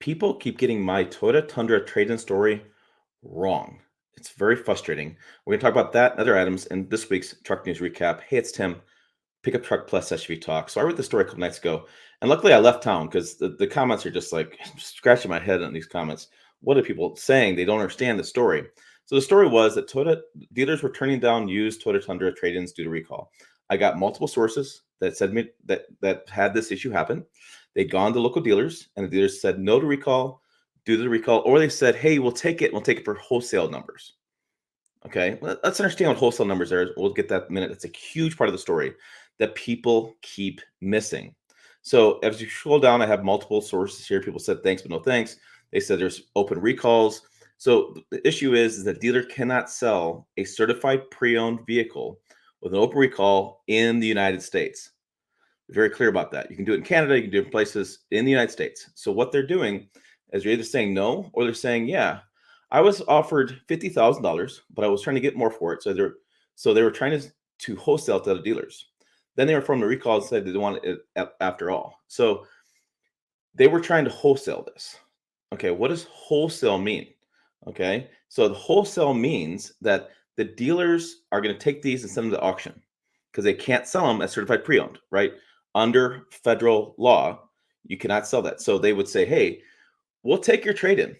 People keep getting my Toyota Tundra trade-in story wrong. It's very frustrating. We're going to talk about that and other items in this week's Truck News Recap. Hey, it's Tim, Pickup Truck Plus SUV Talk. So I wrote this story a couple nights ago, and luckily I left town because the comments are just like scratching my head on these comments. What are people saying? They don't understand the story. So the story was that Toyota dealers were turning down used Toyota Tundra trade-ins due to recall. I got multiple sources that said me that had this issue happen. They'd gone to local dealers, and the dealers said no to recall due to the recall, or they said, "Hey, we'll take it. We'll take it for wholesale numbers." Okay, let's understand what wholesale numbers are. We'll get that in a minute. It's a huge part of the story that people keep missing. So as you scroll down, I have multiple sources here. People said thanks, but no thanks. They said there's open recalls. So the issue is that dealer cannot sell a certified pre-owned vehicle with an open recall in the United States. Very clear about that. You can do it in Canada, you can do it in places in the United States. So what they're doing is they're either saying no or they're saying, yeah, I was offered $50,000, but I was trying to get more for it. So they were trying to wholesale to other dealers. Then they were from the recall and said they didn't want it after all. So they were trying to wholesale this. Okay, what does wholesale mean? Okay, so the wholesale means that the dealers are going to take these and send them to auction because they can't sell them as certified pre-owned, right? Under federal law, you cannot sell that. So they would say, hey, we'll take your trade-in.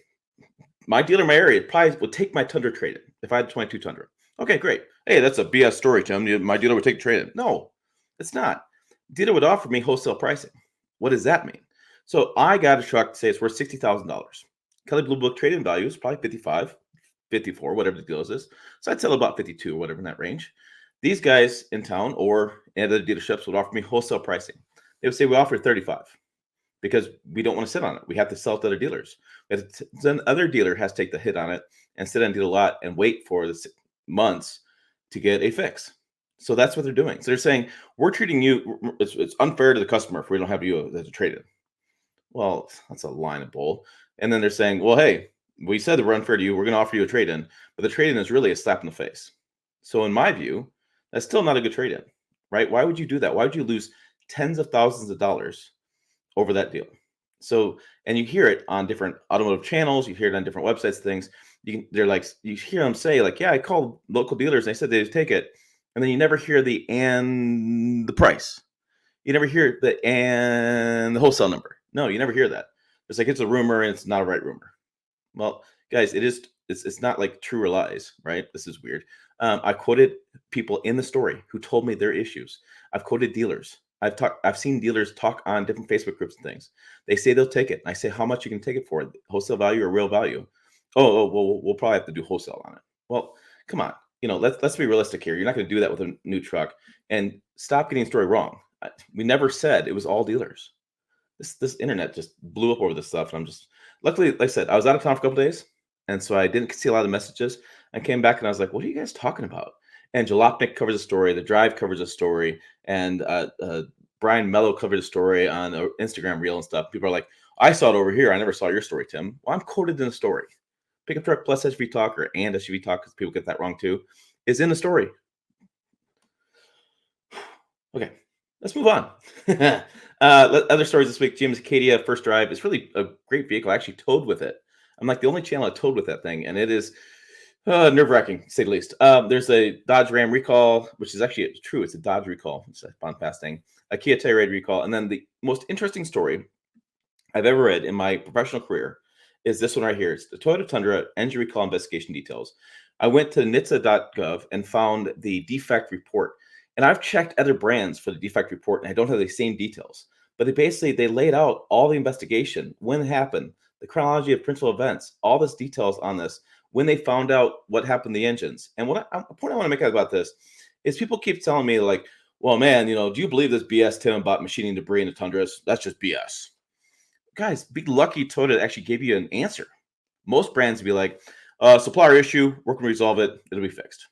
My dealer in my area probably would take my Tundra trade-in if I had 22 Tundra. Okay, great. Hey, that's a BS story, Tim. My dealer would take trade-in. No, it's not. Dealer would offer me wholesale pricing. What does that mean? So I got a truck, say it's worth $60,000. Kelly Blue Book trade-in value is probably 55, 54, whatever the deal is. So I'd sell about 52 or whatever in that range. These guys in town or at other dealerships would offer me wholesale pricing. They would say we offer 35 because we don't want to sit on it. We have to sell it to other dealers. Then other dealer has to take the hit on it and sit on dealer lot and wait for the months to get a fix. So that's what they're doing. So they're saying we're treating you. It's unfair to the customer if we don't have you as a trade-in. Well, that's a line of bull. And then they're saying, well, hey, we said that we're unfair to you. We're going to offer you a trade-in, but the trade-in is really a slap in the face. So in my view, that's still not a good trade-in, right? Why would you do that? Why would you lose tens of thousands of dollars over that deal? So, and you hear it on different automotive channels, you hear it on different websites, things. They're like, you hear them say, like, yeah, I called local dealers and they said they'd take it. And then you never hear the price. You never hear the wholesale number. No, you never hear that. It's like it's a rumor and it's not a right rumor. Well, guys, it's not like true or lies, right? This is weird. I quoted people in the story who told me their issues. I've quoted dealers. I've seen dealers talk on different Facebook groups and things. They say they'll take it. I say how much you can take it for, wholesale value or real value. Well, we'll probably have to do wholesale on it. Well, come on. Let's be realistic here. You're not going to do that with a new truck. And stop getting the story wrong. We never said it was all dealers. This internet just blew up over this stuff, and I'm just luckily, like I said, I was out of town for a couple days, and so I didn't see a lot of messages. I came back and I was like, "What are you guys talking about?" And Jalopnik covers a story, The Drive covers a story, and Brian Mello covered a story on Instagram Reel and stuff. People are like, "I saw it over here. I never saw your story, Tim." Well, I'm quoted in the story. Pickup Truck Plus SUV Talk and SUV Talk, because people get that wrong too, is in the story. Okay, let's move on. Other stories this week. GM's Acadia first drive. It's really a great vehicle. I actually towed with it. I'm like the only channel I towed with that thing, and it is nerve-wracking, to say the least. There's a Dodge Ram recall, which is actually true. It's a Dodge recall. It's a fast thing. A Kia Telluride recall. And then the most interesting story I've ever read in my professional career is this one right here. It's the Toyota Tundra engine recall investigation details. I went to NHTSA.gov and found the defect report. And I've checked other brands for the defect report, and I don't have the same details. But they laid out all the investigation, when it happened, the chronology of principal events, all this details on this, when they found out what happened to the engines. And the point I want to make about this is people keep telling me, like, well, man, do you believe this BS, Tim, about machining debris in the Tundras? That's just BS. Guys, be lucky Toyota actually gave you an answer. Most brands would be like, supplier issue, we're going to resolve it, it'll be fixed.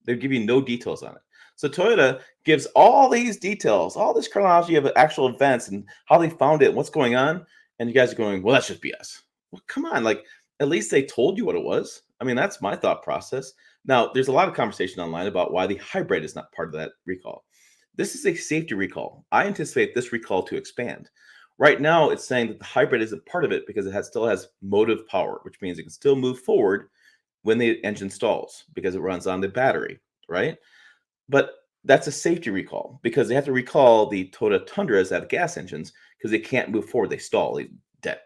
They give you no details on it. So Toyota gives all these details, all this chronology of actual events and how they found it, and what's going on, and you guys are going, well, that's just BS. Well, come on, like at least they told you what it was. I mean, that's my thought process. Now, there's a lot of conversation online about why the hybrid is not part of that recall. This is a safety recall. I anticipate this recall to expand. Right now, it's saying that the hybrid isn't part of it because still has motive power, which means it can still move forward when the engine stalls because it runs on the battery, right? But that's a safety recall because they have to recall the Toyota Tundras that have gas engines because they can't move forward. They stall they dead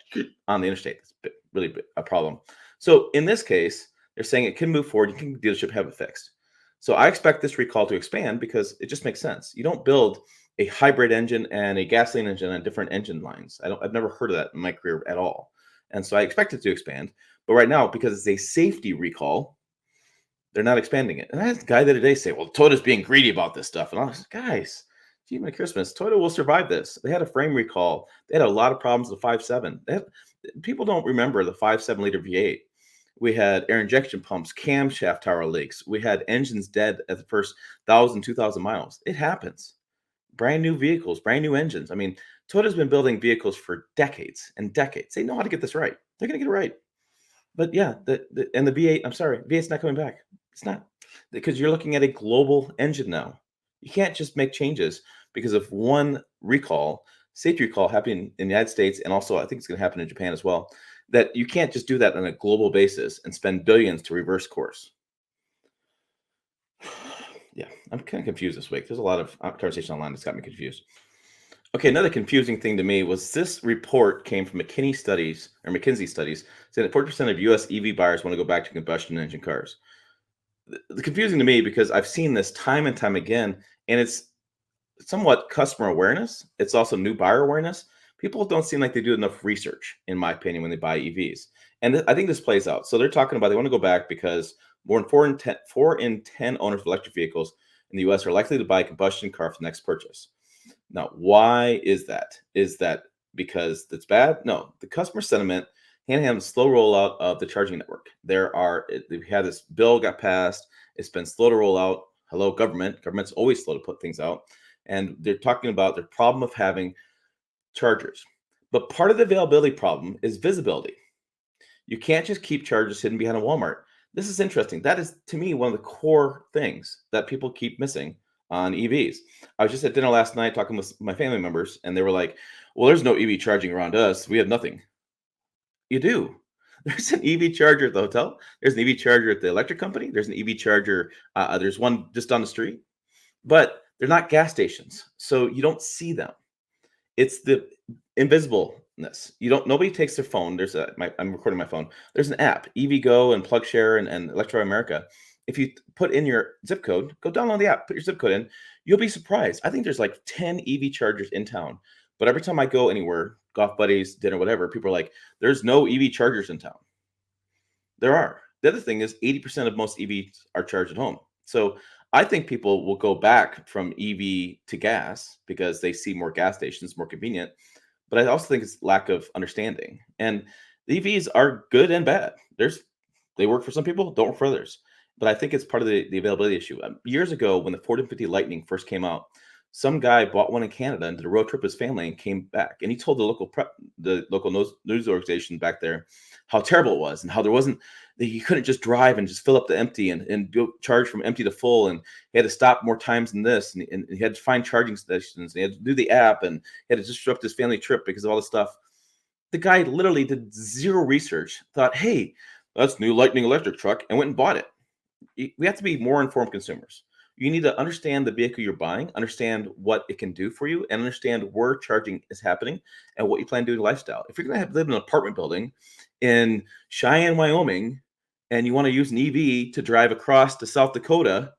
on the interstate. It's a problem. So in this case, they're saying it can move forward. You can dealership have it fixed. So I expect this recall to expand because it just makes sense. You don't build a hybrid engine and a gasoline engine on different engine lines. I've never heard of that in my career at all. And so I expect it to expand. But right now, because it's a safety recall, they're not expanding it. And I had a guy the other day say, well, Toyota's being greedy about this stuff. And I was like, guys, gee, Merry Christmas. Toyota will survive this. They had a frame recall. They had a lot of problems with the 5.7. People don't remember the 5.7 liter V8. We had air injection pumps, camshaft tower leaks. We had engines dead at the first 1,000, 2,000 miles. It happens. Brand new vehicles, brand new engines. I mean, Toyota's been building vehicles for decades and decades. They know how to get this right. They're going to get it right. But yeah, the V8, I'm sorry, V8's not coming back. It's not because you're looking at a global engine now. You can't just make changes because of one recall, safety recall happening in the United States, and also I think it's going to happen in Japan as well. That you can't just do that on a global basis and spend billions to reverse course. Yeah, I'm kind of confused this week. There's a lot of conversation online that's got me confused. Okay, another confusing thing to me was this report came from McKinsey studies, saying that 40% of US EV buyers want to go back to combustion engine cars. The confusing to me because I've seen this time and time again, and it's somewhat customer awareness. It's also new buyer awareness. People don't seem like they do enough research, in my opinion, when they buy EVs. And I think this plays out. So they're talking about they want to go back because more than 4 in 10 owners of electric vehicles in the US are likely to buy a combustion car for the next purchase. Now, why is that? Is that because it's bad? No, the customer sentiment hand in hand with slow rollout of the charging network. We had this bill got passed. It's been slow to roll out. Hello, government. Government's always slow to put things out. And they're talking about the problem of having chargers. But part of the availability problem is visibility. You can't just keep chargers hidden behind a Walmart. This is interesting. That is, to me, one of the core things that people keep missing on EVs. I was just at dinner last night talking with my family members, and they were like, well, there's no EV charging around us. We have nothing. You do. There's an EV charger at the hotel. There's an EV charger at the electric company. There's an EV charger. There's one just down the street, but they're not gas stations. So you don't see them. It's the invisibleness. Nobody takes their phone. I'm recording my phone. There's an app, EVgo and PlugShare and Electro America. If you put in your zip code, go download the app, put your zip code in, you'll be surprised. I think there's like 10 EV chargers in town. But every time I go anywhere, golf buddies, dinner, whatever, people are like, there's no EV chargers in town. There are. The other thing is 80% of most EVs are charged at home. So I think people will go back from EV to gas because they see more gas stations, more convenient. But I also think it's lack of understanding. And the EVs are good and bad. They work for some people, don't work for others. But I think it's part of the availability issue. Years ago, when the Ford F-150 Lightning first came out, some guy bought one in Canada and did a road trip with his family and came back. And he told the local news organization back there how terrible it was and how there wasn't that you couldn't just drive and just fill up the empty and go charge from empty to full. And he had to stop more times than this. And he had to find charging stations. And he had to do the app and he had to disrupt his family trip because of all this stuff. The guy literally did zero research, thought, hey, that's new Lightning electric truck, and went and bought it. We have to be more informed consumers. You need to understand the vehicle you're buying, understand what it can do for you, and understand where charging is happening and what you plan to do in lifestyle. If you're going to live in an apartment building in Cheyenne, Wyoming, and you want to use an EV to drive across to South Dakota,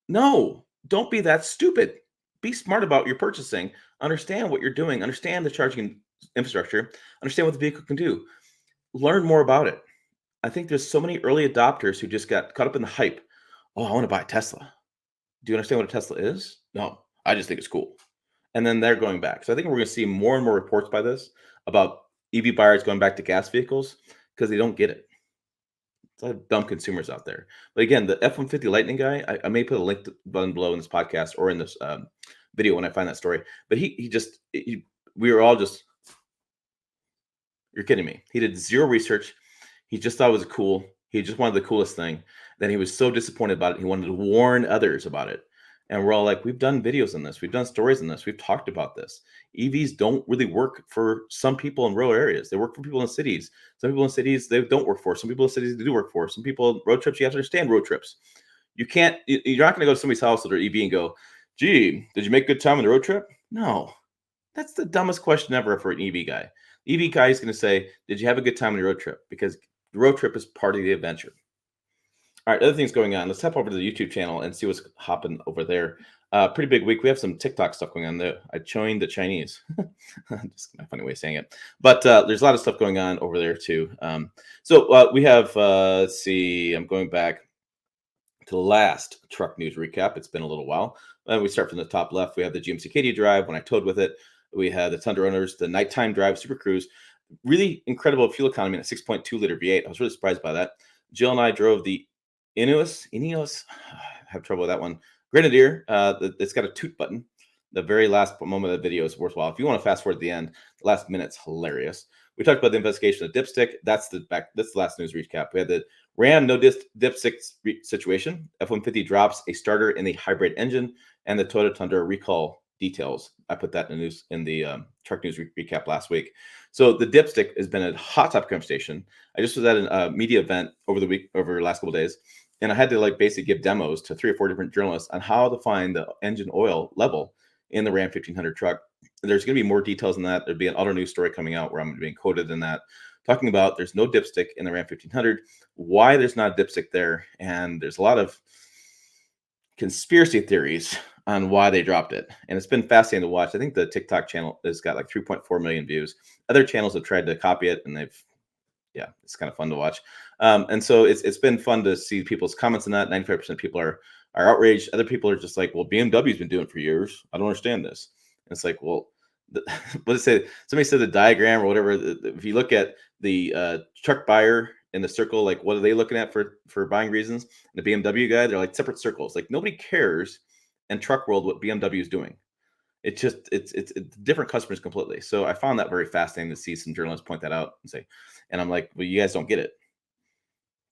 no, don't be that stupid. Be smart about your purchasing. Understand what you're doing. Understand the charging infrastructure. Understand what the vehicle can do. Learn more about it. I think there's so many early adopters who just got caught up in the hype. Oh, I want to buy a Tesla. Do you understand what a Tesla is? No, I just think it's cool. And then they're going back. So I think we're going to see more and more reports by this about EV buyers going back to gas vehicles because they don't get it. It's a lot of dumb consumers out there. But again, the F-150 Lightning guy, I may put a link button below in this podcast or in this video when I find that story. But we were all just, you're kidding me. He did zero research. He just thought it was cool. He just wanted the coolest thing. Then he was so disappointed about it. He wanted to warn others about it. And we're all like, we've done videos on this, we've done stories on this, we've talked about this. EVs don't really work for some people in rural areas. They work for people in cities. Some people in cities they don't work for. Some people in cities they do work for. Some people road trips, you have to understand road trips. You can't, you're not going to go to somebody's house with their EV and go, gee, did you make good time on the road trip? No, that's the dumbest question ever for an EV guy. EV guy is going to say, did you have a good time on your road trip? Because the road trip is part of the adventure. All right, other things going on. Let's hop over to the YouTube channel and see what's hopping over there. Pretty big week. We have some TikTok stuff going on there. I joined the Chinese. Just a funny way of saying it. But there's a lot of stuff going on over there too. So we have, let's see, I'm going back to the last truck news recap. It's been a little while. We start from the top left. We have the GMC Katie drive when I towed with it. We had the Tundra owners, the nighttime drive Super Cruise. Really incredible fuel economy in a 6.2 liter V8. I was really surprised by that. Jill and I drove the Ineos, I have trouble with that one. Grenadier, it's got a toot button. The very last moment of the video is worthwhile. If you want to fast forward to the end, the last minute's hilarious. We talked about the investigation of dipstick. That's the last news recap. We had the Ram no dipstick situation. F-150 drops a starter in the hybrid engine, and the Toyota Tundra recall details. I put that in the truck news recap last week. So the dipstick has been a hot topic conversation. I just was at a media event over the last couple of days, and I had to basically give demos to 3 or 4 different journalists on how to find the engine oil level in the Ram 1500 truck. There's going to be more details on that. There'll be an auto news story coming out where I'm being quoted in that, talking about there's no dipstick in the Ram 1500, why there's not a dipstick there, and there's a lot of conspiracy theories on why they dropped it. And it's been fascinating to watch. I think the TikTok channel has got 3.4 million views. Other channels have tried to copy it, and it's kind of fun to watch. And so it's been fun to see people's comments on that. 95% of people are outraged. Other people are just like, well, BMW's been doing it for years. I don't understand this. And it's like, well, what did it say? Somebody said the diagram or whatever. If you look at the truck buyer in the circle, what are they looking at for buying reasons? And the BMW guy, they're like separate circles. Nobody cares in truck world what BMW is doing. It's different customers completely. So I found that very fascinating to see some journalists point that out and say, and I'm like, well, you guys don't get it.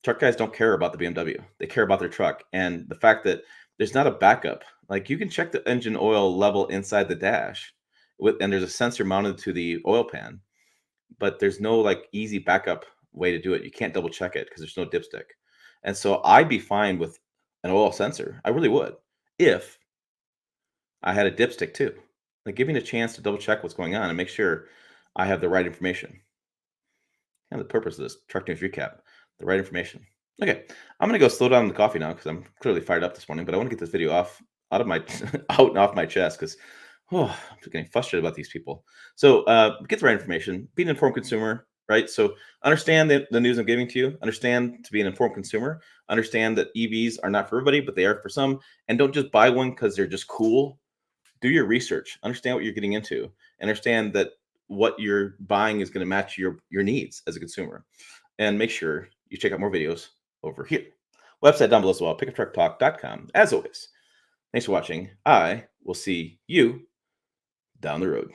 Truck guys don't care about the BMW. They care about their truck. And the fact that there's not a backup, you can check the engine oil level inside the dash and there's a sensor mounted to the oil pan, but there's no easy backup way to do it. You can't double check it because there's no dipstick. And so I'd be fine with an oil sensor. I really would, if I had a dipstick too. Give me a chance to double check what's going on and make sure I have the right information. And the purpose of this truck news recap, the right information. Okay, I'm gonna go slow down the coffee now because I'm clearly fired up this morning. But I want to get this video out of my out and off my chest because I'm getting frustrated about these people. So get the right information, be an informed consumer, right? So understand the news I'm giving to you. Understand to be an informed consumer. Understand that EVs are not for everybody, but they are for some. And don't just buy one because they're just cool. Do your research. Understand what you're getting into. Understand that what you're buying is going to match your needs as a consumer. And make sure you check out more videos over here. Website down below as well, pickuptrucktalk.com. As always, thanks for watching. I will see you down the road.